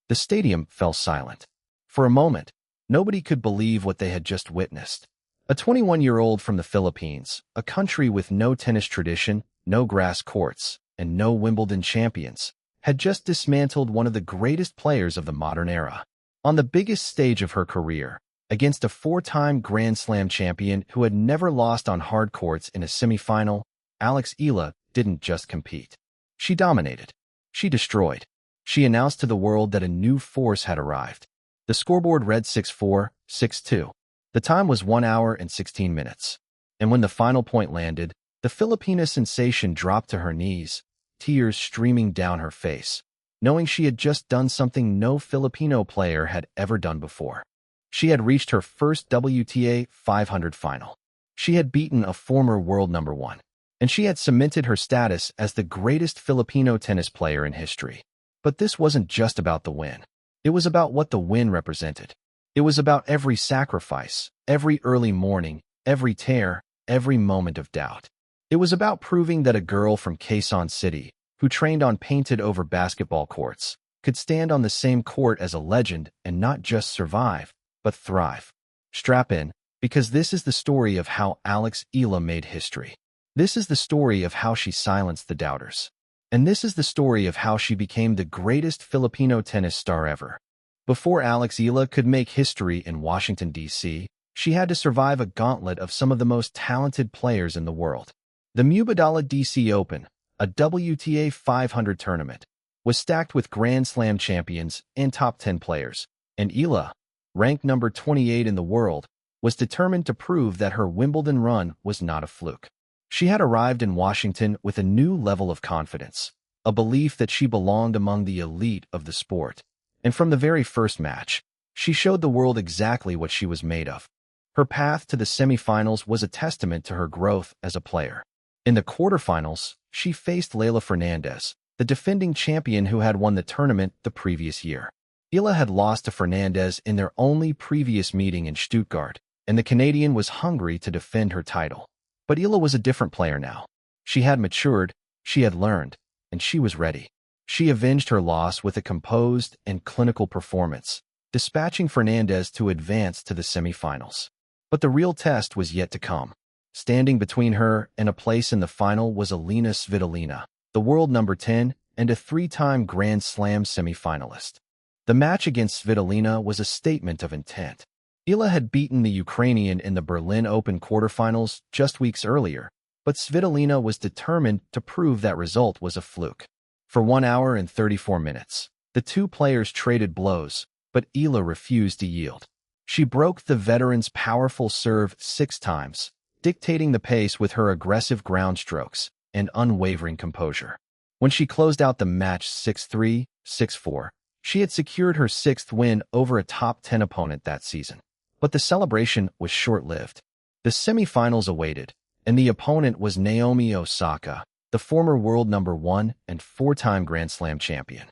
The stadium fell silent. For a moment, nobody could believe what they had just witnessed. A 21-year-old from the Philippines, a country with no tennis tradition, no grass courts, and no Wimbledon champions, had just dismantled one of the greatest players of the modern era. On the biggest stage of her career, against a four-time Grand Slam champion who had never lost on hard courts in a semifinal, Eala didn't just compete. She dominated. She destroyed. She announced to the world that a new force had arrived. The scoreboard read 6-4, 6-2. The time was 1 hour and 16 minutes. And when the final point landed, the Filipina sensation dropped to her knees, tears streaming down her face, knowing she had just done something no Filipino player had ever done before. She had reached her first WTA 500 final. She had beaten a former world number one, and she had cemented her status as the greatest Filipino tennis player in history. But this wasn't just about the win. It was about what the win represented. It was about every sacrifice, every early morning, every tear, every moment of doubt. It was about proving that a girl from Quezon City, who trained on painted-over basketball courts, could stand on the same court as a legend and not just survive, but thrive. Strap in, because this is the story of how Eala made history. This is the story of how she silenced the doubters. And this is the story of how she became the greatest Filipino tennis star ever. Before Eala could make history in Washington, D.C., she had to survive a gauntlet of some of the most talented players in the world. The Mubadala DC Open, a WTA 500 tournament, was stacked with Grand Slam champions and top 10 players, and Eala, ranked number 28 in the world, was determined to prove that her Wimbledon run was not a fluke. She had arrived in Washington with a new level of confidence, a belief that she belonged among the elite of the sport. And from the very first match, she showed the world exactly what she was made of. Her path to the semifinals was a testament to her growth as a player. In the quarterfinals, she faced Leylah Fernandez, the defending champion who had won the tournament the previous year. Eala had lost to Fernandez in their only previous meeting in Stuttgart, and the Canadian was hungry to defend her title. But Eala was a different player now. She had matured, she had learned, and she was ready. She avenged her loss with a composed and clinical performance, dispatching Fernandez to advance to the semifinals. But the real test was yet to come. Standing between her and a place in the final was Elena Svitolina, the world number 10 and a three-time Grand Slam semifinalist. The match against Svitolina was a statement of intent. Eala had beaten the Ukrainian in the Berlin Open quarterfinals just weeks earlier, but Svitolina was determined to prove that result was a fluke. For 1 hour and 34 minutes, the two players traded blows, but Eala refused to yield. She broke the veteran's powerful serve 6 times, dictating the pace with her aggressive ground strokes and unwavering composure. When she closed out the match 6-3, 6-4, she had secured her 6th win over a top 10 opponent that season. But the celebration was short-lived. The semifinals awaited, and the opponent was Naomi Osaka, the former world number 1 and 4-time Grand Slam champion.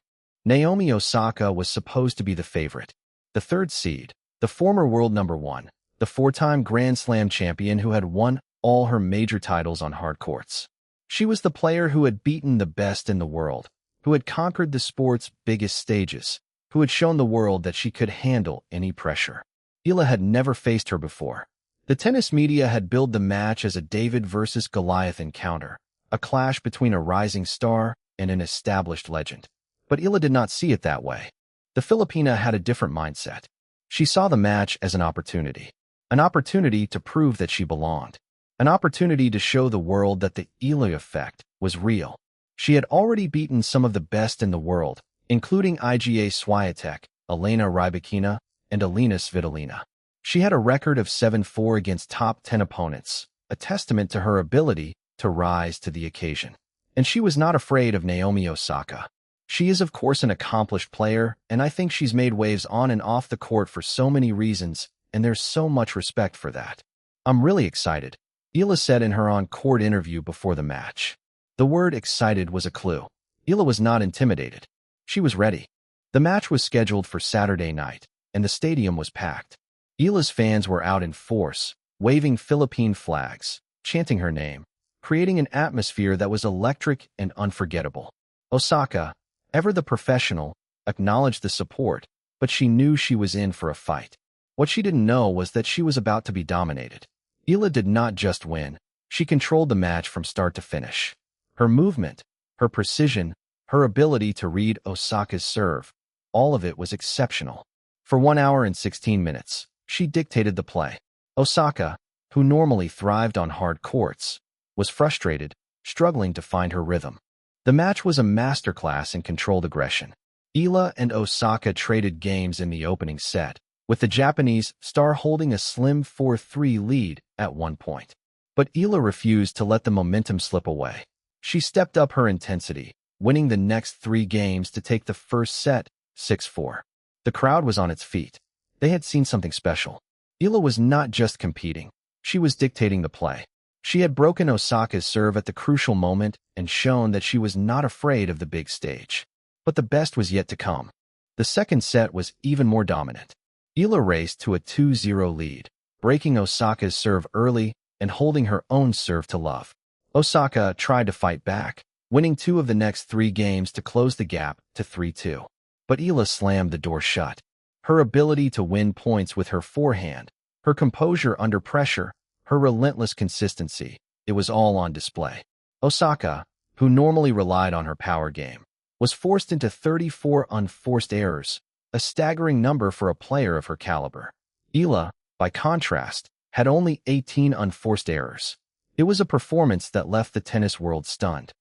Naomi Osaka was supposed to be the favorite, the 3rd seed, the former world number 1, the 4-time Grand Slam champion who had won all her major titles on hard courts. She was the player who had beaten the best in the world, who had conquered the sport's biggest stages, who had shown the world that she could handle any pressure. Eala had never faced her before. The tennis media had billed the match as a David versus Goliath encounter, a clash between a rising star and an established legend. But Eala did not see it that way. The Filipina had a different mindset. She saw the match as an opportunity to prove that she belonged, an opportunity to show the world that the Eala effect was real. She had already beaten some of the best in the world, including Iga Swiatek, Elena Rybakina, and Elena Svitolina. She had a record of 7-4 against top 10 opponents, a testament to her ability to rise to the occasion. And she was not afraid of Naomi Osaka. She is, of course, an accomplished player, and I think she's made waves on and off the court for so many reasons, and there's so much respect for that. I'm really excited, Eala said in her on-court interview before the match. The word excited was a clue. Eala was not intimidated. She was ready. The match was scheduled for Saturday night, and the stadium was packed. Eala's fans were out in force, waving Philippine flags, chanting her name, creating an atmosphere that was electric and unforgettable. Osaka, ever the professional, acknowledged the support, but she knew she was in for a fight. What she didn't know was that she was about to be dominated. Eala did not just win, she controlled the match from start to finish. Her movement, her precision, her ability to read Osaka's serve, all of it was exceptional. For 1 hour and 16 minutes, she dictated the play. Osaka, who normally thrived on hard courts, was frustrated, struggling to find her rhythm. The match was a masterclass in controlled aggression. Eala and Osaka traded games in the opening set, with the Japanese star holding a slim 4-3 lead at one point. But Eala refused to let the momentum slip away. She stepped up her intensity, winning the next 3 games to take the first set 6-4. The crowd was on its feet. They had seen something special. Eala was not just competing, she was dictating the play. She had broken Osaka's serve at the crucial moment and shown that she was not afraid of the big stage. But the best was yet to come. The second set was even more dominant. Eala raced to a 2-0 lead, breaking Osaka's serve early and holding her own serve to love. Osaka tried to fight back, winning 2 of the next 3 games to close the gap to 3-2. But Eala slammed the door shut. Her ability to win points with her forehand, her composure under pressure, her relentless consistency, it was all on display. Osaka, who normally relied on her power game, was forced into 34 unforced errors, a staggering number for a player of her caliber. Eala, by contrast, had only 18 unforced errors. It was a performance that left the tennis world stunned.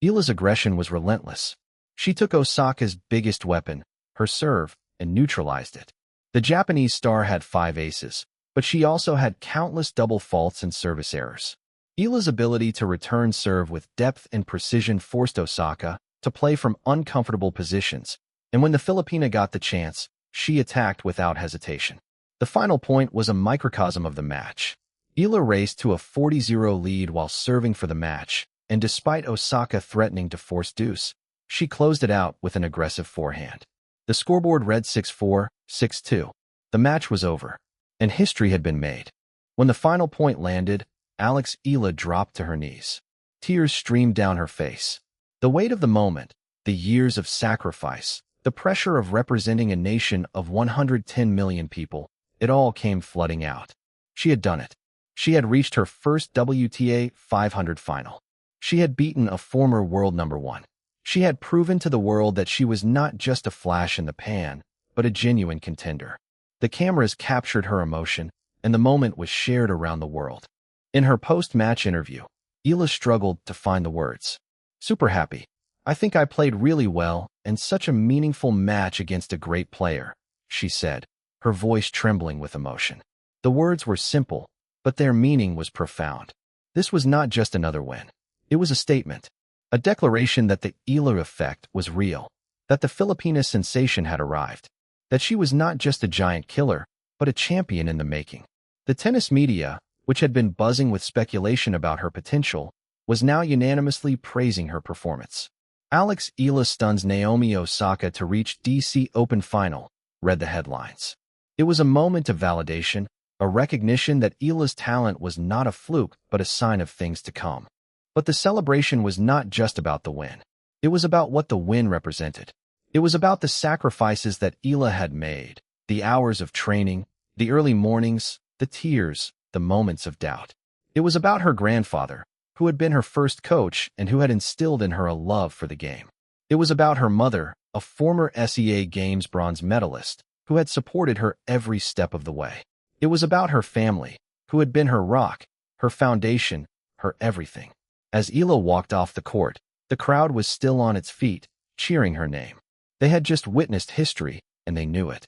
Eala's aggression was relentless. She took Osaka's biggest weapon, her serve, and neutralized it. The Japanese star had 5 aces, but she also had countless double faults and service errors. Eala's ability to return serve with depth and precision forced Osaka to play from uncomfortable positions, and when the Filipina got the chance, she attacked without hesitation. The final point was a microcosm of the match. Eala raced to a 40-0 lead while serving for the match, and despite Osaka threatening to force deuce, she closed it out with an aggressive forehand. The scoreboard read 6-4, 6-2. The match was over, and history had been made. When the final point landed, Eala dropped to her knees. Tears streamed down her face. The weight of the moment, the years of sacrifice, the pressure of representing a nation of 110 million people, it all came flooding out. She had done it. She had reached her first WTA 500 final. She had beaten a former world number 1. She had proven to the world that she was not just a flash in the pan, but a genuine contender. The cameras captured her emotion, and the moment was shared around the world. In her post-match interview, Eala struggled to find the words. "Super happy. I think I played really well and such a meaningful match against a great player," she said, her voice trembling with emotion. The words were simple, but their meaning was profound. This was not just another win. It was a statement, a declaration that the Eala effect was real, that the Filipina sensation had arrived, that she was not just a giant killer, but a champion in the making. The tennis media, which had been buzzing with speculation about her potential, was now unanimously praising her performance. Eala stuns Naomi Osaka to reach DC Open final, read the headlines. It was a moment of validation, a recognition that Eala's talent was not a fluke but a sign of things to come. But the celebration was not just about the win. It was about what the win represented. It was about the sacrifices that Eala had made, the hours of training, the early mornings, the tears, the moments of doubt. It was about her grandfather, who had been her first coach and who had instilled in her a love for the game. It was about her mother, a former SEA Games bronze medalist, who had supported her every step of the way. It was about her family, who had been her rock, her foundation, her everything. As Eala walked off the court, the crowd was still on its feet, cheering her name. They had just witnessed history, and they knew it.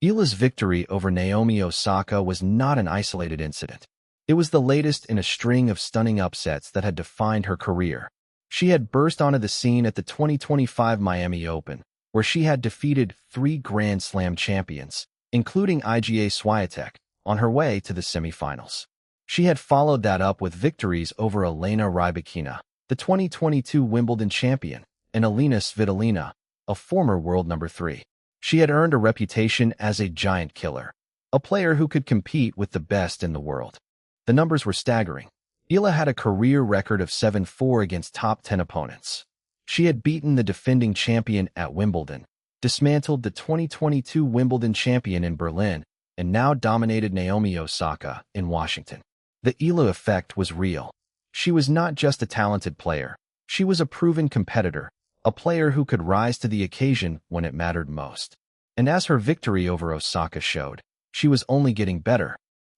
Eala's victory over Naomi Osaka was not an isolated incident. It was the latest in a string of stunning upsets that had defined her career. She had burst onto the scene at the 2025 Miami Open, where she had defeated 3 Grand Slam champions, including Iga Swiatek, on her way to the semifinals. She had followed that up with victories over Elena Rybakina, the 2022 Wimbledon champion, and Alina Svitolina, a former world number 3. She had earned a reputation as a giant killer, a player who could compete with the best in the world. The numbers were staggering. Eala had a career record of 7-4 against top 10 opponents. She had beaten the defending champion at Wimbledon, dismantled the 2022 Wimbledon champion in Berlin, and now dominated Naomi Osaka in Washington. The Eala effect was real. She was not just a talented player. She was a proven competitor, a player who could rise to the occasion when it mattered most. And as her victory over Osaka showed, she was only getting better.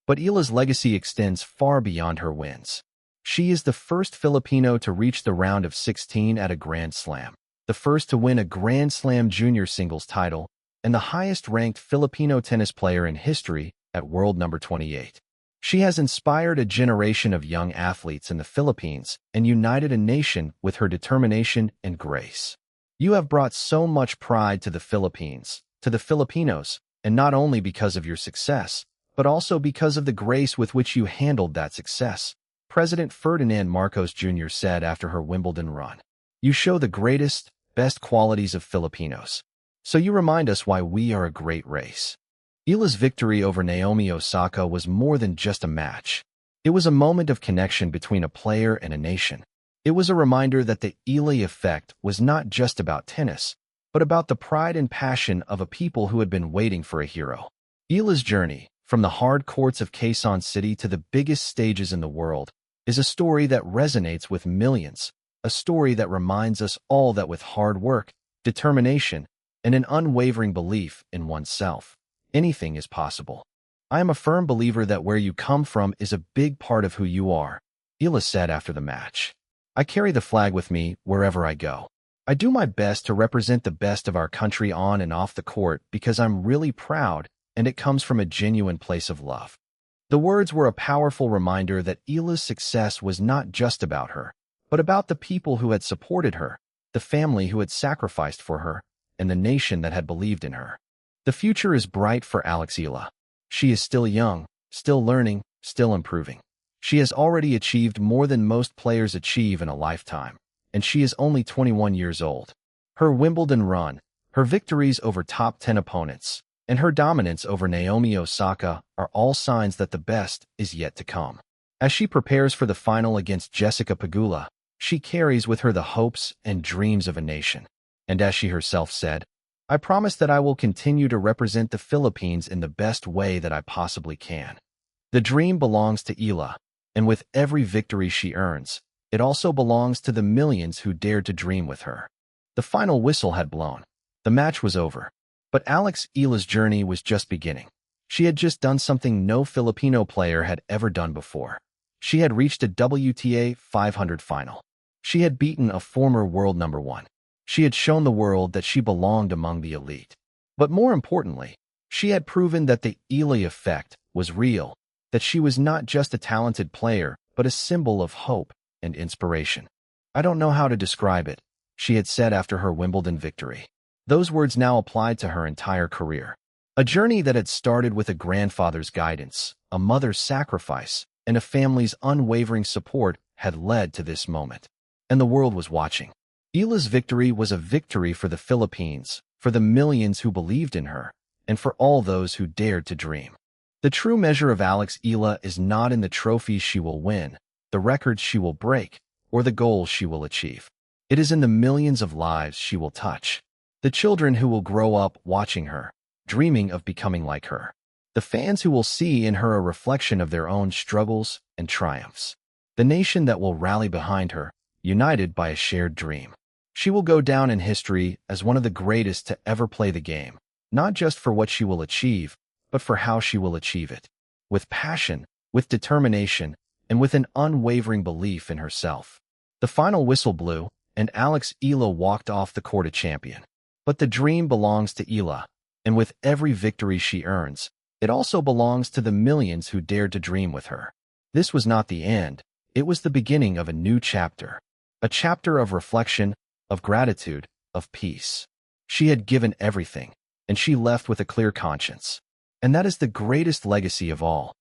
But Eala's legacy extends far beyond her wins. She is the first Filipino to reach the round of 16 at a Grand Slam, the first to win a Grand Slam junior singles title, and the highest-ranked Filipino tennis player in history at world number 28. She has inspired a generation of young athletes in the Philippines and united a nation with her determination and grace. You have brought so much pride to the Philippines, to the Filipinos, and not only because of your success, but also because of the grace with which you handled that success, President Ferdinand Marcos Jr. said after her Wimbledon run. You show the greatest, best qualities of Filipinos. So you remind us why we are a great race. Eala's victory over Naomi Osaka was more than just a match. It was a moment of connection between a player and a nation. It was a reminder that the Eala effect was not just about tennis, but about the pride and passion of a people who had been waiting for a hero. Eala's journey, from the hard courts of Quezon City to the biggest stages in the world, is a story that resonates with millions, a story that reminds us all that with hard work, determination, and an unwavering belief in oneself, anything is possible. I am a firm believer that where you come from is a big part of who you are, Eala said after the match. I carry the flag with me wherever I go. I do my best to represent the best of our country on and off the court because I'm really proud, and it comes from a genuine place of love. The words were a powerful reminder that Eala's success was not just about her, but about the people who had supported her, the family who had sacrificed for her, and the nation that had believed in her. The future is bright for Eala. She is still young, still learning, still improving. She has already achieved more than most players achieve in a lifetime, and she is only 21 years old. Her Wimbledon run, her victories over top 10 opponents, and her dominance over Naomi Osaka are all signs that the best is yet to come. As she prepares for the final against Jessica Pegula, she carries with her the hopes and dreams of a nation. And as she herself said, I promise that I will continue to represent the Philippines in the best way that I possibly can. The dream belongs to Eala, and with every victory she earns, it also belongs to the millions who dared to dream with her. The final whistle had blown. The match was over. But Eala's journey was just beginning. She had just done something no Filipino player had ever done before. She had reached a WTA 500 final. She had beaten a former world number 1. She had shown the world that she belonged among the elite. But more importantly, she had proven that the Eala effect was real, that she was not just a talented player, but a symbol of hope and inspiration. I don't know how to describe it, she had said after her Wimbledon victory. Those words now applied to her entire career. A journey that had started with a grandfather's guidance, a mother's sacrifice, and a family's unwavering support had led to this moment. And the world was watching. Eala's victory was a victory for the Philippines, for the millions who believed in her, and for all those who dared to dream. The true measure of Eala is not in the trophies she will win, the records she will break, or the goals she will achieve. It is in the millions of lives she will touch. The children who will grow up watching her, dreaming of becoming like her. The fans who will see in her a reflection of their own struggles and triumphs. The nation that will rally behind her, united by a shared dream. She will go down in history as one of the greatest to ever play the game, not just for what she will achieve, but for how she will achieve it. With passion, with determination, and with an unwavering belief in herself. The final whistle blew, and Eala walked off the court a champion. But the dream belongs to Eala, and with every victory she earns, it also belongs to the millions who dared to dream with her. This was not the end, it was the beginning of a new chapter. A chapter of reflection, of gratitude, of peace. She had given everything, and she left with a clear conscience. And that is the greatest legacy of all.